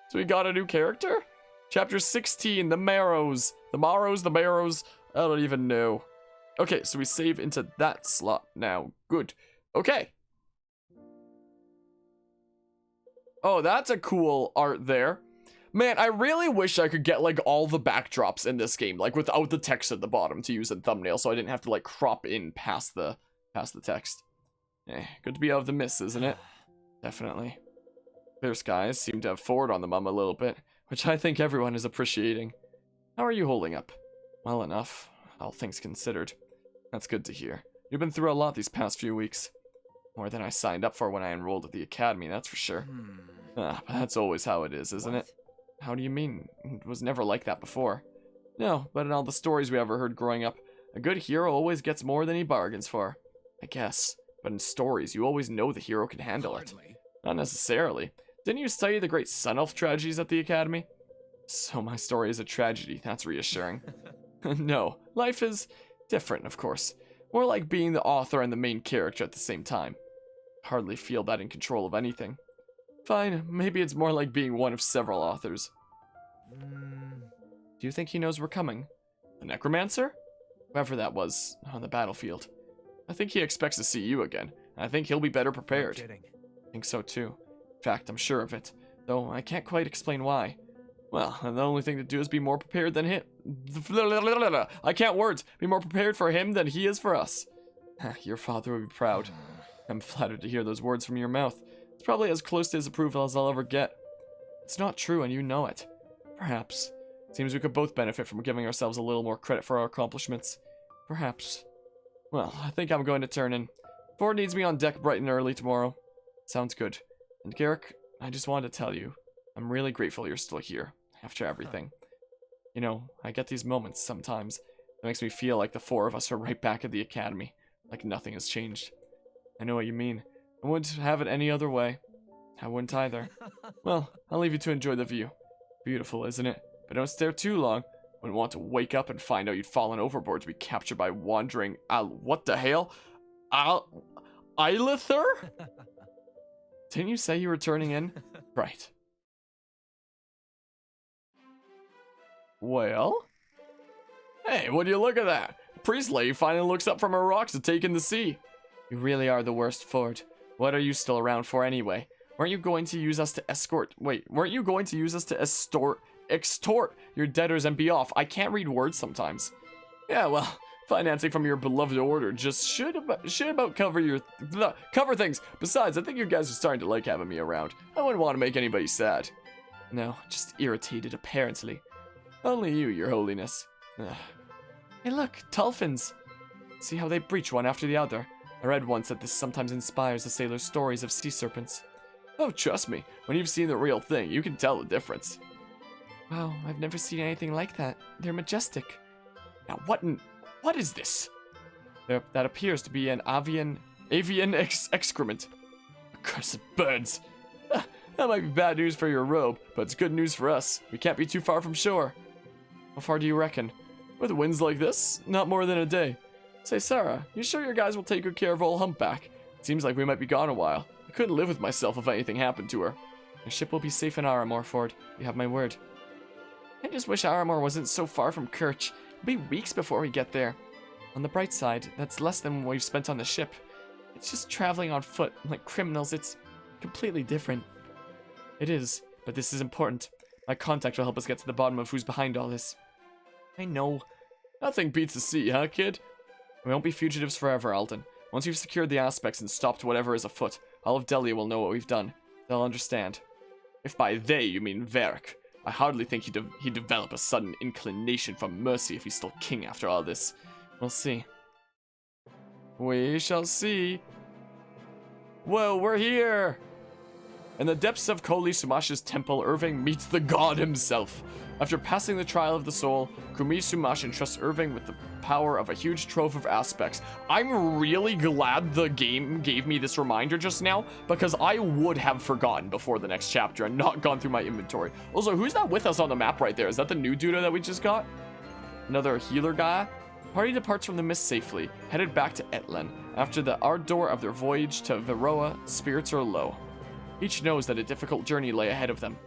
So we got a new character? Chapter 16, the Marrows. The Marrows, the Marrows. I don't even know. Okay, so we save into that slot now. Good. Okay. Oh, that's a cool art there. Man, I really wish I could get, like, all the backdrops in this game, like, without the text at the bottom to use in thumbnail, so I didn't have to, like, crop in past the text. Good to be out of the mist, isn't it? Definitely. Clear skies seem to have forward on the mum a little bit, which I think everyone is appreciating. How are you holding up? Well enough, all things considered. That's good to hear. You've been through a lot these past few weeks. More than I signed up for when I enrolled at the academy, that's for sure. But that's always how it is, isn't it? How do you mean? It was never like that before. No, but in all the stories we ever heard growing up, a good hero always gets more than he bargains for. I guess. But in stories, you always know the hero can handle it. Not necessarily. Didn't you study the great Sun Elf tragedies at the academy? So my story is a tragedy, that's reassuring. No, life is different, of course. More like being the author and the main character at the same time. Hardly feel that in control of anything. Fine, maybe it's more like being one of several authors. Do you think he knows we're coming? The necromancer? Whoever that was on the battlefield. I think he expects to see you again, and I think he'll be better prepared. No kidding. I think so too. In fact, I'm sure of it, though I can't quite explain why. Well, the only thing to do is be more prepared than him. I can't words. Be more prepared for him than he is for us. Your father would be proud. I'm flattered to hear those words from your mouth. It's probably as close to his approval as I'll ever get. It's not true and you know it. Perhaps. Seems we could both benefit from giving ourselves a little more credit for our accomplishments. Perhaps. Well, I think I'm going to turn in. Ford needs me on deck bright and early tomorrow. Sounds good. And Garrick, I just wanted to tell you, I'm really grateful you're still here, after everything. You know, I get these moments sometimes. It makes me feel like the four of us are right back at the academy, like nothing has changed. I know what you mean. I wouldn't have it any other way. I wouldn't either. Well, I'll leave you to enjoy the view. Beautiful, isn't it? But don't stare too long. Wouldn't want to wake up and find out you'd fallen overboard to be captured by wandering what the hell? Eilither? Didn't you say you were turning in? Right. Well? Hey, would you look at that? Priest lady finally looks up from her rocks to take in the sea. You really are the worst, Ford. What are you still around for anyway? Weren't you going to use us to weren't you going to use us to extort your debtors and be off? I can't read words sometimes. Yeah, well, financing from your beloved order just should about cover things. Besides, I think you guys are starting to like having me around. I wouldn't want to make anybody sad. No, just irritated apparently. Only you, your holiness. Ugh. Hey look, dolphins. See how they breach one after the other. I read once that this sometimes inspires the sailors' stories of sea serpents. Oh, trust me, when you've seen the real thing, you can tell the difference. Wow, I've never seen anything like that. They're majestic. Now what is this? That appears to be an avian excrement. Accursed birds. That might be bad news for your robe, but it's good news for us. We can't be too far from shore. How far do you reckon? With winds like this, not more than a day. Say, Sarah, you sure your guys will take good care of old Humpback? It seems like we might be gone a while. I couldn't live with myself if anything happened to her. Your ship will be safe in Aramor, Ford. You have my word. I just wish Aramor wasn't so far from Kirch. It'll be weeks before we get there. On the bright side, that's less than what we've spent on the ship. It's just traveling on foot, like criminals. It's completely different. It is, but this is important. My contact will help us get to the bottom of who's behind all this. I know. Nothing beats the sea, huh, kid? We won't be fugitives forever, Alden. Once you've secured the aspects and stopped whatever is afoot, all of Delia will know what we've done. They'll understand. If by they you mean Varric, I hardly think he'd develop a sudden inclination for mercy if he's still king after all this. We'll see. We shall see. Whoa, we're here! In the depths of Koli Sumash's temple, Irving meets the god himself. After passing the trial of the soul, Kumi Sumash entrusts Irving with the power of a huge trove of aspects. I'm really glad the game gave me this reminder just now, because I would have forgotten before the next chapter and not gone through my inventory. Also, who's that with us on the map right there? Is that the new dude that we just got? Another healer guy? Party departs from the mist safely, headed back to Etlen. After the ardor of their voyage to Veroa, spirits are low. Each knows that a difficult journey lay ahead of them.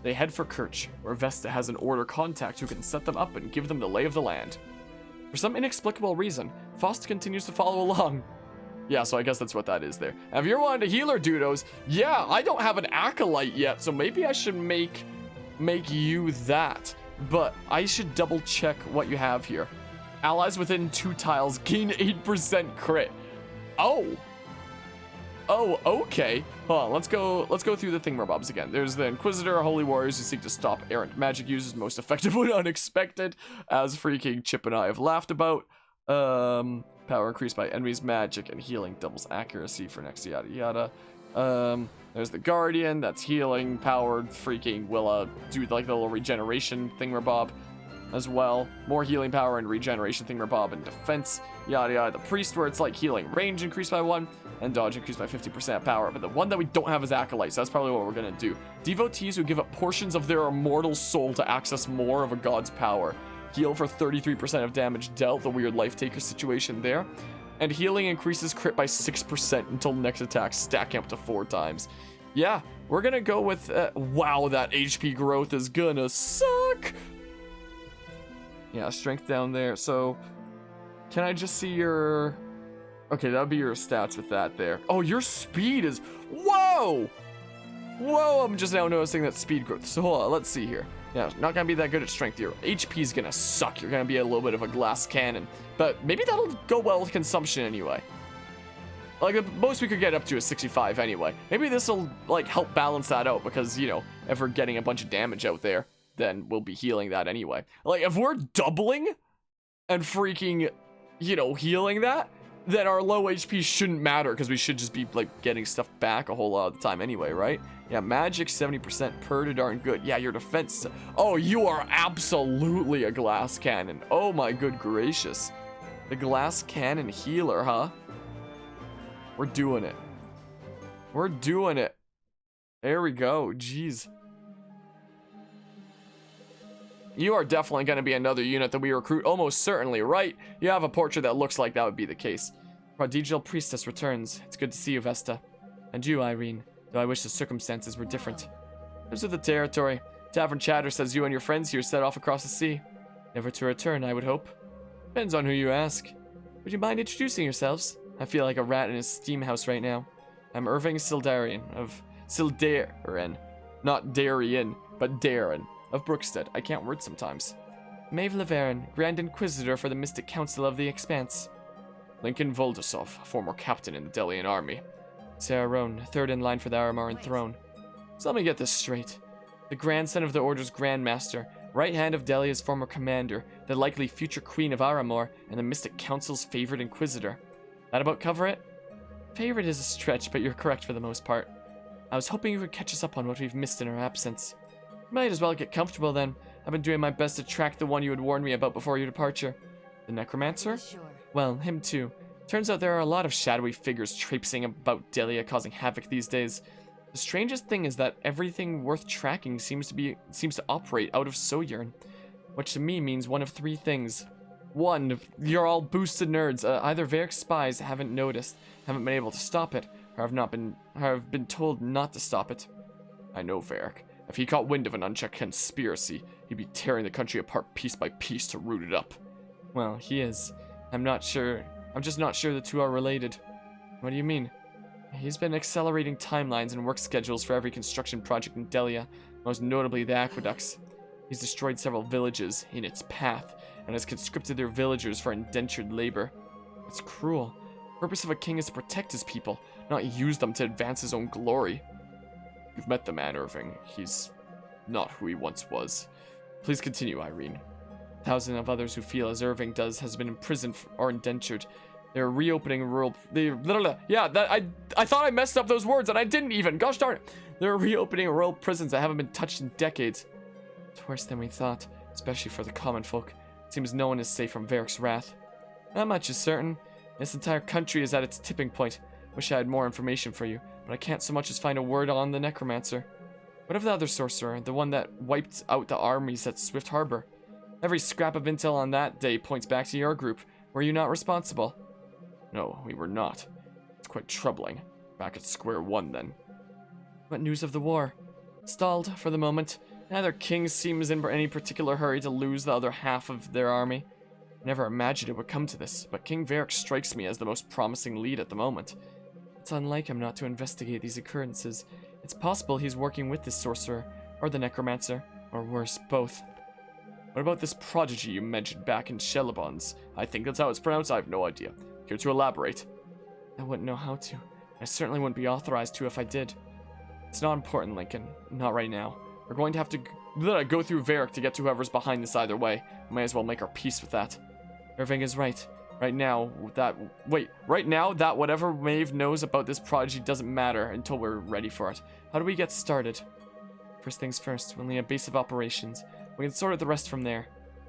They head for Kirch, where Vesta has an order contact who can set them up and give them the lay of the land. For some inexplicable reason, Faust continues to follow along. Yeah, so I guess that's what that is there. And if you're wanting to healer dudos, yeah, I don't have an acolyte yet, so maybe I should make you that. But I should double check what you have here. Allies within 2 tiles gain 8% crit. Oh, okay. Hold on, let's go through the thingamabobs again. There's the Inquisitor, Holy Warriors who seek to stop errant magic users, most effective when unexpected, as freaking Chip and I have laughed about. Power increased by enemies' magic and healing doubles accuracy for next yada yada. There's the Guardian, that's healing, powered, freaking will do like the little regeneration thingamabob as well. More healing power and regeneration thingamabob and defense, yada yada. The Priest, where it's like healing range increased by 1 and dodge increased by 50% power. But the one that we don't have is Acolyte, so that's probably what we're gonna do. Devotees who give up portions of their immortal soul to access more of a god's power. Heal for 33% of damage dealt, the weird life taker situation there. And healing increases crit by 6% until next attack, stacking up to 4 times. Yeah, we're gonna go with, wow, that HP growth is gonna suck. Yeah, strength down there. So, can I just see your... Okay, that would be your stats with that there. Oh, your speed is... Whoa! Whoa, I'm just now noticing that speed growth. So hold on, let's see here. Yeah, not gonna be that good at strength. Your HP is gonna suck. You're gonna be a little bit of a glass cannon. But maybe that'll go well with consumption anyway. Like, the most we could get up to is 65 anyway. Maybe this will, like, help balance that out because, you know, if we're getting a bunch of damage out there, then we'll be healing that anyway. Like, if we're doubling and freaking, you know, healing that, then our low HP shouldn't matter because we should just be, like, getting stuff back a whole lot of the time anyway, right? Yeah, magic 70% per darn good. Yeah, your defense. Oh, you are absolutely a glass cannon. Oh my good gracious. The glass cannon healer, huh? We're doing it. We're doing it. There we go. Jeez. You are definitely going to be another unit that we recruit, almost certainly, right? You have a portrait that looks like that would be the case. Prodigal Priestess returns. It's good to see you, Vesta. And you, Irene. Though I wish the circumstances were different. Those are the territory. Tavern chatter says you and your friends here set off across the sea. Never to return, I would hope. Depends on who you ask. Would you mind introducing yourselves? I feel like a rat in a steam house right now. I'm Irving Sildarian of Sildaren. Not Darien, but Darren of Brookstead. I can't word sometimes. Maeve Leverin, Grand Inquisitor for the Mystic Council of the Expanse. Lincoln Voldasov, former captain in the Delian army. Sarah Roan, third in line for the Aramoran throne. So let me get this straight. The grandson of the Order's Grandmaster, right hand of Delia's former commander, the likely future queen of Aramor, and the Mystic Council's favorite Inquisitor. That about cover it? Favorite is a stretch, but you're correct for the most part. I was hoping you could catch us up on what we've missed in our absence. Might as well get comfortable then. I've been doing my best to track the one you had warned me about before your departure. The Necromancer? Sure. Well, him too. Turns out there are a lot of shadowy figures traipsing about Delia causing havoc these days. The strangest thing is that everything worth tracking seems to operate out of Sojourn, which to me means one of 3 things. 1, you're all boosted nerds. Either Varric's spies haven't noticed, haven't been able to stop it, or have been told not to stop it. I know Varric. If he caught wind of an unchecked conspiracy, he'd be tearing the country apart piece by piece to root it up. Well, he is. I'm just not sure the two are related. What do you mean? He's been accelerating timelines and work schedules for every construction project in Delia, most notably the aqueducts. He's destroyed several villages in its path, and has conscripted their villagers for indentured labor. It's cruel. The purpose of a king is to protect his people, not use them to advance his own glory. You've met the man, Irving. He's not who he once was. Please continue, Irene. Thousands of others who feel as Irving does has been imprisoned or indentured. They're reopening rural... I thought I messed up those words, and I didn't even. Gosh darn it. They're reopening rural prisons that haven't been touched in decades. It's worse than we thought, especially for the common folk. It seems no one is safe from Varric's wrath. That much is certain. This entire country is at its tipping point. Wish I had more information for you, but I can't so much as find a word on the Necromancer. What of the other sorcerer, the one that wiped out the armies at Swift Harbor? Every scrap of intel on that day points back to your group. Were you not responsible? No, we were not. It's quite troubling. Back at square one, then. What news of the war? Stalled, for the moment. Neither king seems in any particular hurry to lose the other half of their army. I never imagined it would come to this, but King Varric strikes me as the most promising lead at the moment. It's unlike him not to investigate these occurrences. It's possible he's working with this sorcerer, or the necromancer, or worse, both. What about this prodigy you mentioned back in Shelobon's? I think that's how it's pronounced, I have no idea. Care to elaborate? I wouldn't know how to. I certainly wouldn't be authorized to if I did. It's not important, Lincoln. Not right now. We're going to have to go through Varric to get to whoever's behind this either way. Might as well make our peace with that. Irving is right. Right now, that whatever Maeve knows about this prodigy doesn't matter until we're ready for it. How do we get started? First things first, we'll need a base of operations. We can sort out the rest from there.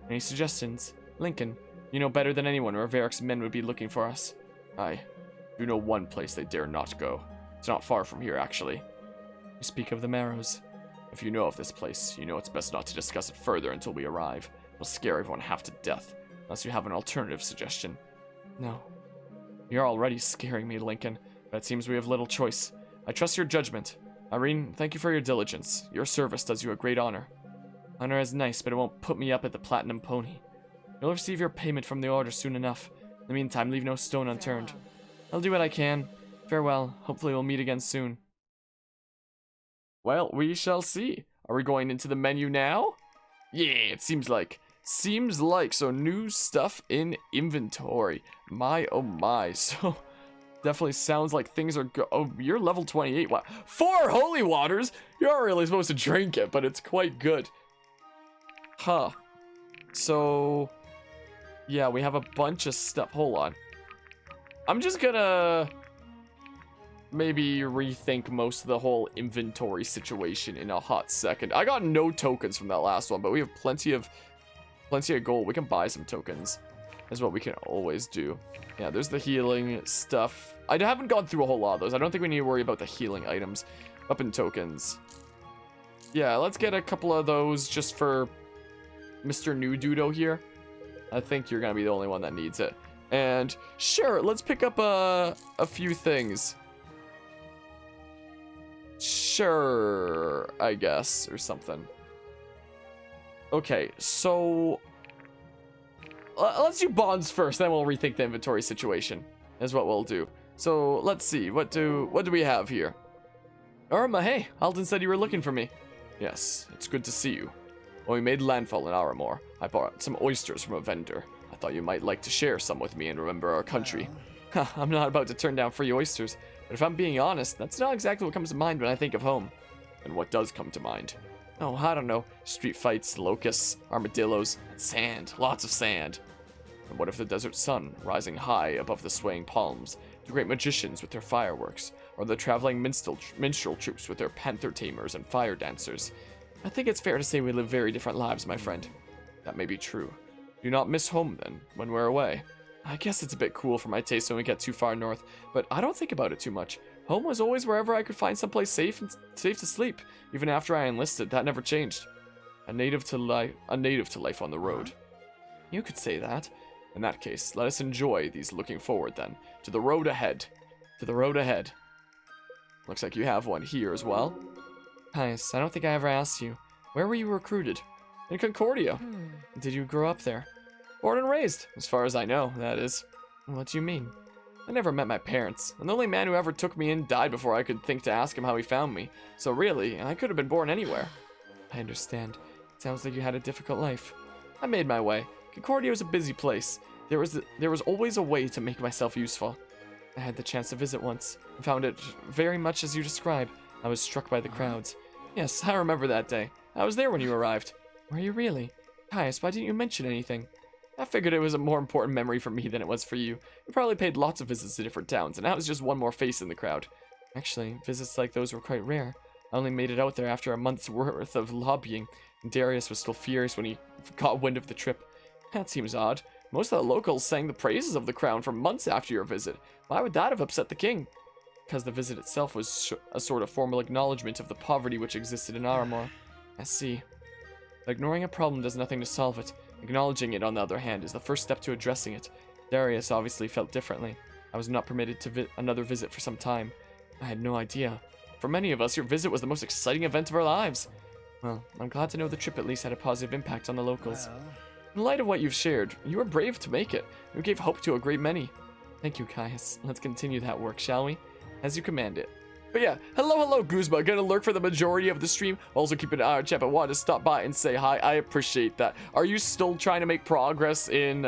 Any suggestions? Lincoln, you know better than anyone where Varric's men would be looking for us. I do know one place they dare not go. It's not far from here, actually. You speak of the Marrows. If you know of this place, you know it's best not to discuss it further until we arrive. It'll scare everyone half to death. Unless you have an alternative suggestion. No. You're already scaring me, Lincoln, but it seems we have little choice. I trust your judgment. Irene, thank you for your diligence. Your service does you a great honor. Honor is nice, but it won't put me up at the Platinum Pony. You'll receive your payment from the order soon enough. In the meantime, leave no stone unturned. I'll do what I can. Farewell. Hopefully we'll meet again soon. Well, we shall see. Are we going into the menu now? Yeah, it seems like. So new stuff in inventory. My, oh my. So, definitely sounds like things are oh, you're level 28. Wow. 4 holy waters? You're not really supposed to drink it, but it's quite good. Huh. So, yeah, we have a bunch of stuff. Hold on. I'm just gonna maybe rethink most of the whole inventory situation in a hot second. I got no tokens from that last one, but we have plenty of gold. We can buy some tokens. Is what we can always do. Yeah, there's the healing stuff. I haven't gone through a whole lot of those. I don't think we need to worry about the healing items. Weapon tokens. Yeah, let's get a couple of those just for Mr. New Dudo here. I think you're gonna be the only one that needs it. And sure, let's pick up a few things. Sure, I guess, or something. Okay, so let's do bonds first, then we'll rethink the inventory situation. Is what we'll do. So let's see, what do we have here? Irma, hey, Alden said you were looking for me. Yes, it's good to see you. When we made landfall in Aramor, I bought some oysters from a vendor. I thought you might like to share some with me and remember our country. I'm not about to turn down free oysters, but if I'm being honest, that's not exactly what comes to mind when I think of home. And what does come to mind? Oh, I don't know. Street fights, locusts, armadillos, and sand. Lots of sand. And what if the desert sun, rising high above the swaying palms, the great magicians with their fireworks, or the traveling minstrel troops with their panther tamers and fire dancers? I think it's fair to say we live very different lives, my friend. That may be true. Do not miss home, then, when we're away. I guess it's a bit cool for my taste when we get too far north, but I don't think about it too much. Home was always wherever I could find someplace safe to sleep. Even after I enlisted, that never changed. A native to life on the road. You could say that. In that case, let us enjoy these looking forward then. To the road ahead. To the road ahead. Looks like you have one here as well. Nice. I don't think I ever asked you. Where were you recruited? In Concordia. Did you grow up there? Born and raised, as far as I know, that is. What do you mean? I never met my parents, and the only man who ever took me in died before I could think to ask him how he found me. So really, I could have been born anywhere. I understand. It sounds like you had a difficult life. I made my way. Concordia was a busy place. There was always a way to make myself useful. I had the chance to visit once, and found it very much as you describe. I was struck by the crowds. Yes, I remember that day. I was there when you arrived. Were you really? Caius, why didn't you mention anything? I figured it was a more important memory for me than it was for you. You probably paid lots of visits to different towns, and I was just one more face in the crowd. Actually, visits like those were quite rare. I only made it out there after a month's worth of lobbying, and Darius was still furious when he got wind of the trip. That seems odd. Most of the locals sang the praises of the crown for months after your visit. Why would that have upset the king? Because the visit itself was a sort of formal acknowledgement of the poverty which existed in Aramor. I see. But ignoring a problem does nothing to solve it. Acknowledging it, on the other hand, is the first step to addressing it. Darius obviously felt differently. I was not permitted to another visit for some time. I had no idea. For many of us, your visit was the most exciting event of our lives. Well, I'm glad to know the trip at least had a positive impact on the locals. In light of what you've shared, you were brave to make it. You gave hope to a great many. Thank you, Caius. Let's continue that work, shall we? As you command it. But yeah, hello, Guzma. Gonna lurk for the majority of the stream. Also keep an eye on chat, but wanted to stop by and say hi. I appreciate that. Are you still trying to make progress in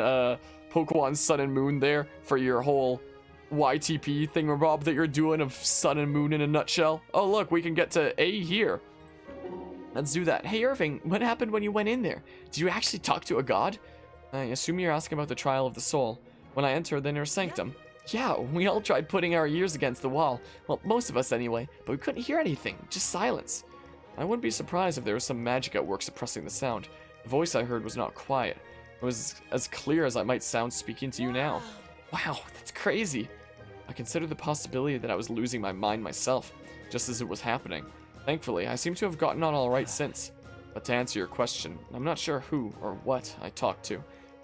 Pokemon Sun and Moon there for your whole YTP thingamabob that you're doing of Sun and Moon in a nutshell? Oh, look, we can get to A here. Let's do that. Hey, Irving, what happened when you went in there? Did you actually talk to a god? I assume you're asking about the trial of the soul. When I entered the inner sanctum. Yeah, we all tried putting our ears against the wall. Well, most of us anyway, but we couldn't hear anything, just silence. I wouldn't be surprised if there was some magic at work suppressing the sound. The voice I heard was not quiet. It was as clear as I might sound speaking to you now. Wow, that's crazy. I considered the possibility that I was losing my mind myself, just as it was happening. Thankfully, I seem to have gotten on all right since. But to answer your question, I'm not sure who or what I talked to.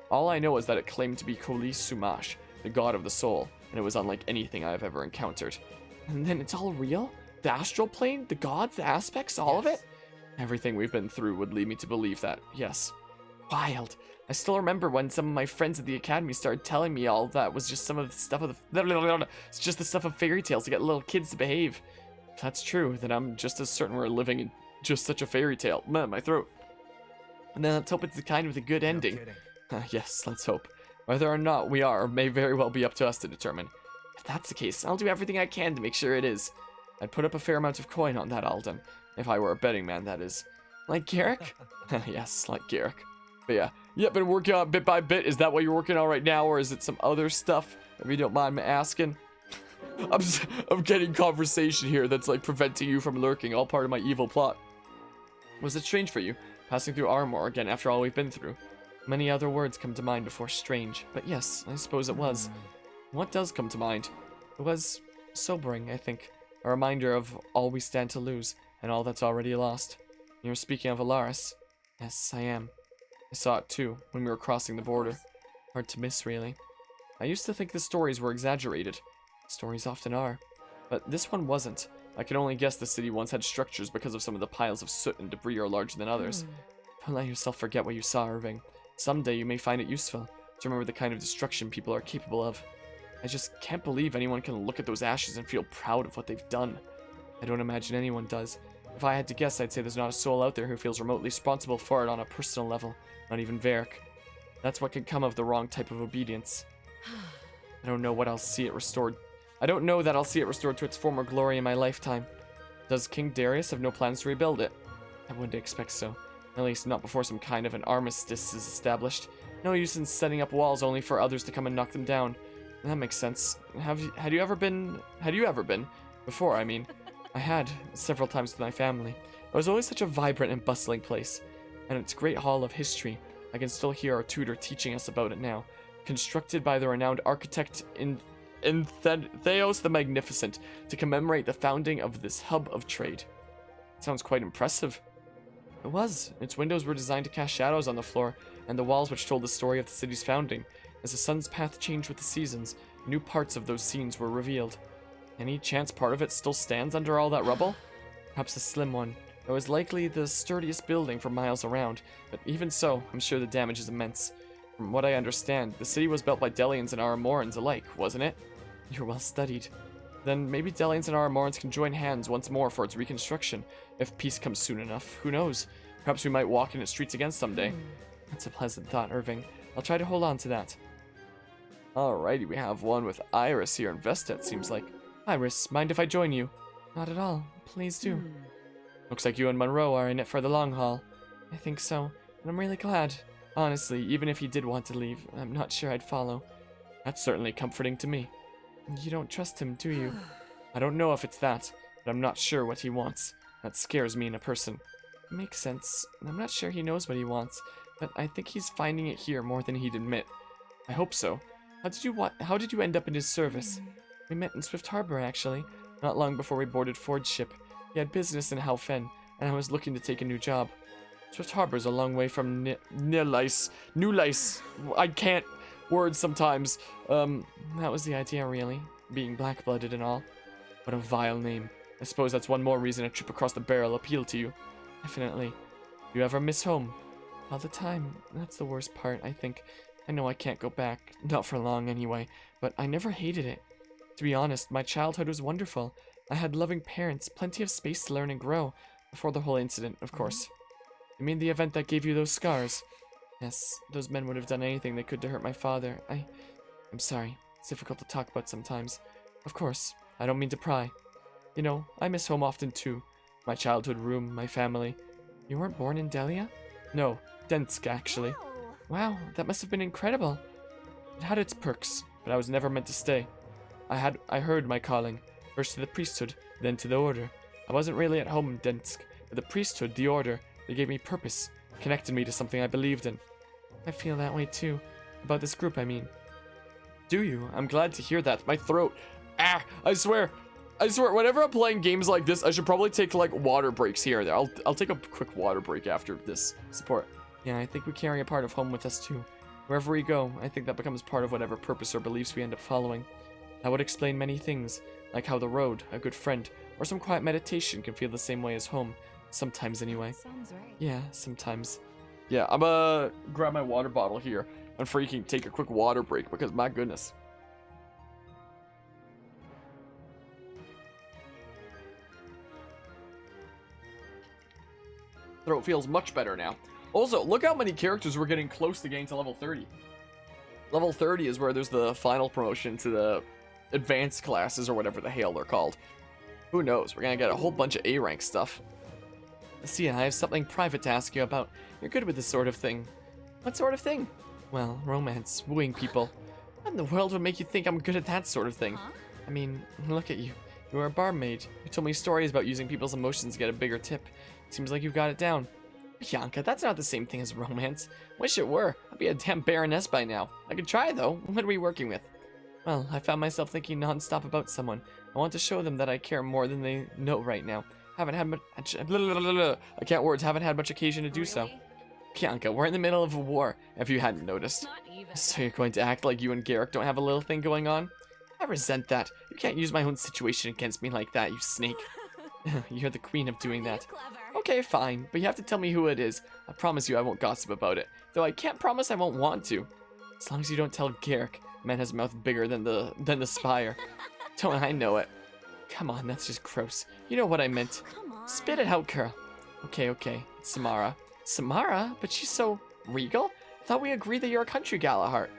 All I know is that it claimed to be Koli Sumash, the god of the soul, and it was unlike anything I have ever encountered. And then it's all real? The astral plane? The gods? The aspects? All of it? Everything we've been through would lead me to believe that, yes. Wild. I still remember when some of my friends at the academy started telling me all that was just some of the stuff of the... It's just the stuff of fairy tales to get little kids to behave. If that's true, then I'm just as certain we're living in just such a fairy tale. My throat. And then let's hope it's the kind with a good ending. Yes, let's hope. Whether or not we are may very well be up to us to determine. If that's the case, I'll do everything I can to make sure it is. I'd put up a fair amount of coin on that, Alden. If I were a betting man, that is. Like Garrick? Yes, like Garrick. But yeah, been working on it bit by bit. Is that what you're working on right now, or is it some other stuff? If you don't mind me asking. I'm getting conversation here that's like preventing you from lurking, all part of my evil plot. Was it strange for you, passing through Armor again after all we've been through? Many other words come to mind before strange, but yes, I suppose it was. What does come to mind? It was sobering, I think. A reminder of all we stand to lose, and all that's already lost. You're speaking of Alaris. Yes, I am. I saw it too, when we were crossing the border. Hard to miss, really. I used to think the stories were exaggerated. Stories often are. But this one wasn't. I can only guess the city once had structures because of some of the piles of soot and debris are larger than others. Don't let yourself forget what you saw, Irving. Someday you may find it useful to remember the kind of destruction people are capable of. I just can't believe anyone can look at those ashes and feel proud of what they've done. I don't imagine anyone does. If I had to guess, I'd say there's not a soul out there who feels remotely responsible for it on a personal level. Not even Varric. That's what could come of the wrong type of obedience. I don't know what I'll see it restored. I don't know that I'll see it restored to its former glory in my lifetime. Does King Darius have no plans to rebuild it? I wouldn't expect so. At least not before some kind of an armistice is established. No use in setting up walls only for others to come and knock them down. That makes sense. Had you ever been? Before, I mean. I had, several times with my family. It was always such a vibrant and bustling place. And its great hall of history, I can still hear our tutor teaching us about it now. Constructed by the renowned architect Theos the Magnificent to commemorate the founding of this hub of trade. It sounds quite impressive. It was. Its windows were designed to cast shadows on the floor, and the walls which told the story of the city's founding. As the sun's path changed with the seasons, new parts of those scenes were revealed. Any chance part of it still stands under all that rubble? Perhaps a slim one. It was likely the sturdiest building for miles around, but even so, I'm sure the damage is immense. From what I understand, the city was built by Delians and Aramorans alike, wasn't it? You're well studied. Then maybe Delians and Aramorans can join hands once more for its reconstruction. If peace comes soon enough, who knows? Perhaps we might walk in its streets again someday. That's a pleasant thought, Irving. I'll try to hold on to that. Alrighty, we have one with Iris here in Vesta, it seems like. Iris, mind if I join you? Not at all. Please do. Looks like you and Monroe are in it for the long haul. I think so, and I'm really glad. Honestly, even if he did want to leave, I'm not sure I'd follow. That's certainly comforting to me. You don't trust him, do you? I don't know if it's that, but I'm not sure what he wants. That scares me in a person. Makes sense. I'm not sure he knows what he wants, but I think he's finding it here more than he'd admit. I hope so. How did you end up in his service? We met in Swift Harbor, actually, not long before we boarded Ford's ship. He had business in Halfen, and I was looking to take a new job. Swift Harbor's a long way from New Lice. I can't words sometimes. That was the idea, really. Being black-blooded and all. What a vile name. I suppose that's one more reason a trip across the barrel appealed to you. Definitely. You ever miss home? All the time. That's the worst part, I think. I know I can't go back. Not for long, anyway. But I never hated it. To be honest, my childhood was wonderful. I had loving parents, plenty of space to learn and grow. Before the whole incident, of course. You mean the event that gave you those scars? Yes, those men would have done anything they could to hurt my father. I'm sorry. It's difficult to talk about sometimes. Of course, I don't mean to pry. You know, I miss home often too. My childhood room, my family. You weren't born in Delia? No, Densk, actually. Wow, that must have been incredible. It had its perks, but I was never meant to stay. I heard my calling, first to the priesthood, then to the order. I wasn't really at home in Densk, but the priesthood, the order, they gave me purpose, connected me to something I believed in. I feel that way too. About this group, I mean. Do you? I'm glad to hear that. My throat. Ah, I swear, whenever I'm playing games like this, I should probably take like water breaks here and there. I'll take a quick water break after this support. Yeah, I think we carry a part of home with us too. Wherever we go, I think that becomes part of whatever purpose or beliefs we end up following. That would explain many things, like how the road, a good friend, or some quiet meditation can feel the same way as home. Sometimes anyway. Sounds right. Yeah, sometimes. Yeah, I'm gonna grab my water bottle here and freaking take a quick water break because my goodness. Throat feels much better now. Also, look how many characters we're getting close to getting to level 30. Level 30 is where there's the final promotion to the advanced classes or whatever the hell they're called. Who knows? We're gonna get a whole bunch of A rank stuff. See, I have something private to ask you about. You're good with this sort of thing. What sort of thing? Well, romance, wooing people. What in the world would make you think I'm good at that sort of thing? Huh? I mean, look at you. You were a barmaid. You told me stories about using people's emotions to get a bigger tip. Seems like you've got it down. Bianca, that's not the same thing as romance. Wish it were. I'd be a damn baroness by now. I could try, though. What are we working with? Well, I found myself thinking non-stop about someone. I want to show them that I care more than they know right now. Haven't had much... I can't words. Haven't had much occasion to do so. Bianca, we're in the middle of a war, if you hadn't noticed. Not even. So you're going to act like you and Garrick don't have a little thing going on? I resent that. You can't use my own situation against me like that, you snake. You're the queen of doing that. Clever. Okay, fine, but you have to tell me who it is. I promise you I won't gossip about it. Though I can't promise I won't want to. As long as you don't tell Garrick. Man has a mouth bigger than the spire. Don't I know it? Come on, that's just gross. You know what I meant. Come on. Spit it out, girl. Okay, it's Samara. Samara? But she's so regal? I thought we agreed that you're a country gal at heart.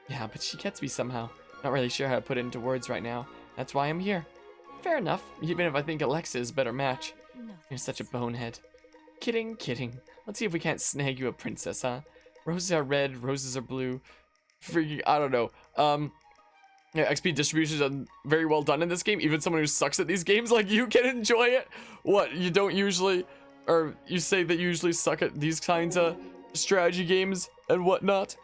Yeah, but she gets me somehow. Not really sure how to put it into words right now. That's why I'm here. Fair enough, even if I think Alexa is a better match. No. You're such a bonehead. Kidding. Let's see if we can't snag you a princess, huh? Roses are red, roses are blue. Freaking, I don't know. Yeah, XP distribution is very well done in this game. Even someone who sucks at these games like you can enjoy it. What, you don't usually, or you say that you usually suck at these kinds of strategy games and whatnot?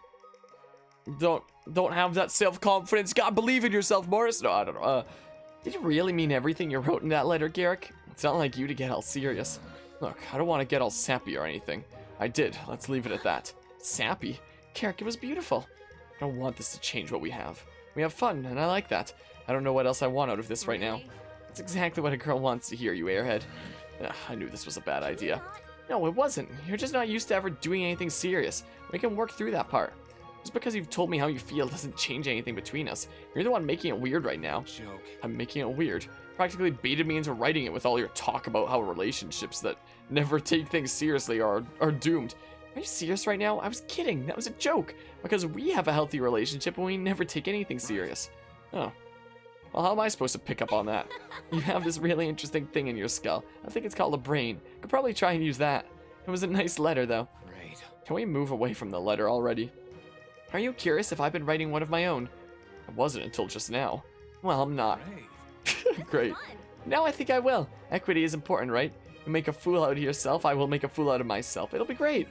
Don't have that self-confidence. God, believe in yourself, Morris. No, I don't know. Did you really mean everything you wrote in that letter, Garrick? It's not like you to get all serious. Look, I don't want to get all sappy or anything. I did. Let's leave it at that. Sappy? Garrick, it was beautiful. I don't want this to change what we have. We have fun, and I like that. I don't know what else I want out of this right now. Really? It's exactly what a girl wants to hear, you airhead. Ugh, I knew this was a bad idea. No, it wasn't. You're just not used to ever doing anything serious. We can work through that part. Just because you've told me how you feel doesn't change anything between us. You're the one making it weird right now. Joke. I'm making it weird. Practically baited me into writing it with all your talk about how relationships that never take things seriously are doomed. Are you serious right now? I was kidding. That was a joke. Because we have a healthy relationship and we never take anything serious. Oh. Well, how am I supposed to pick up on that? You have this really interesting thing in your skull. I think it's called a brain. Could probably try and use that. It was a nice letter, though. Great. Can we move away from the letter already? Are you curious if I've been writing one of my own? I wasn't until just now. Well, I'm not. Great. Great. Fun. Now I think I will. Equity is important, right? You make a fool out of yourself, I will make a fool out of myself. It'll be great.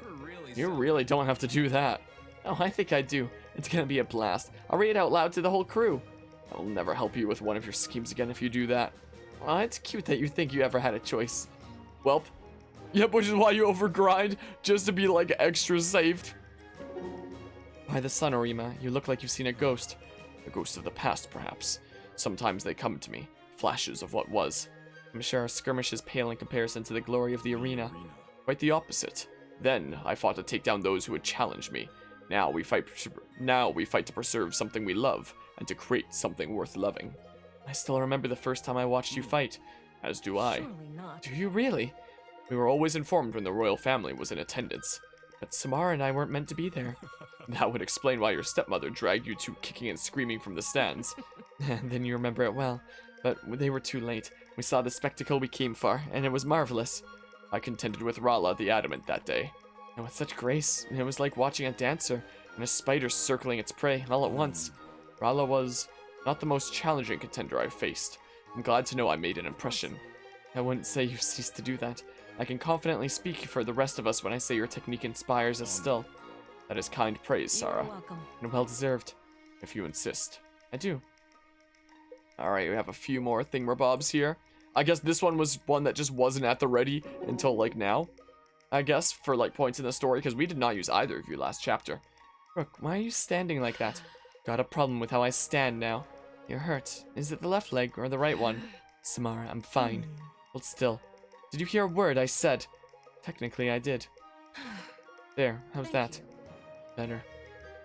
You really don't have to do that. Oh, I think I do. It's gonna be a blast. I'll read it out loud to the whole crew. I'll never help you with one of your schemes again if you do that. Well, it's cute that you think you ever had a choice. Welp. Yep, which is why you overgrind, just to be like extra safe. By the sun, Orima, you look like you've seen a ghost. A ghost of the past, perhaps. Sometimes they come to me, flashes of what was. I'm sure our skirmish is pale in comparison to the glory of the arena. Quite the opposite. Then I fought to take down those who would challenge me. Now we fight to preserve something we love and to create something worth loving. I still remember the first time I watched you fight. As do I. Surely not. Do you really? We were always informed when the royal family was in attendance. But Samara and I weren't meant to be there. That would explain why your stepmother dragged you two kicking and screaming from the stands. And then you remember it well. But they were too late. We saw the spectacle we came for, and it was marvelous. I contended with Rala the Adamant that day. And with such grace, it was like watching a dancer and a spider circling its prey all at once. Rala was not the most challenging contender I've faced. I'm glad to know I made an impression. I wouldn't say you've ceased to do that. I can confidently speak for the rest of us when I say your technique inspires us still. That is kind praise, Sarah. You're welcome. And well deserved, if you insist. I do. Alright, we have a few more thingamabobs here. I guess this one was one that just wasn't at the ready until, like, now. I guess, for, like, points in the story, because we did not use either of you last chapter. Brooke, why are you standing like that? Got a problem with how I stand now. You're hurt. Is it the left leg or the right one? Samara, I'm fine. Hold still. Did you hear a word I said? Technically, I did. There, how's Thank that? you. Better.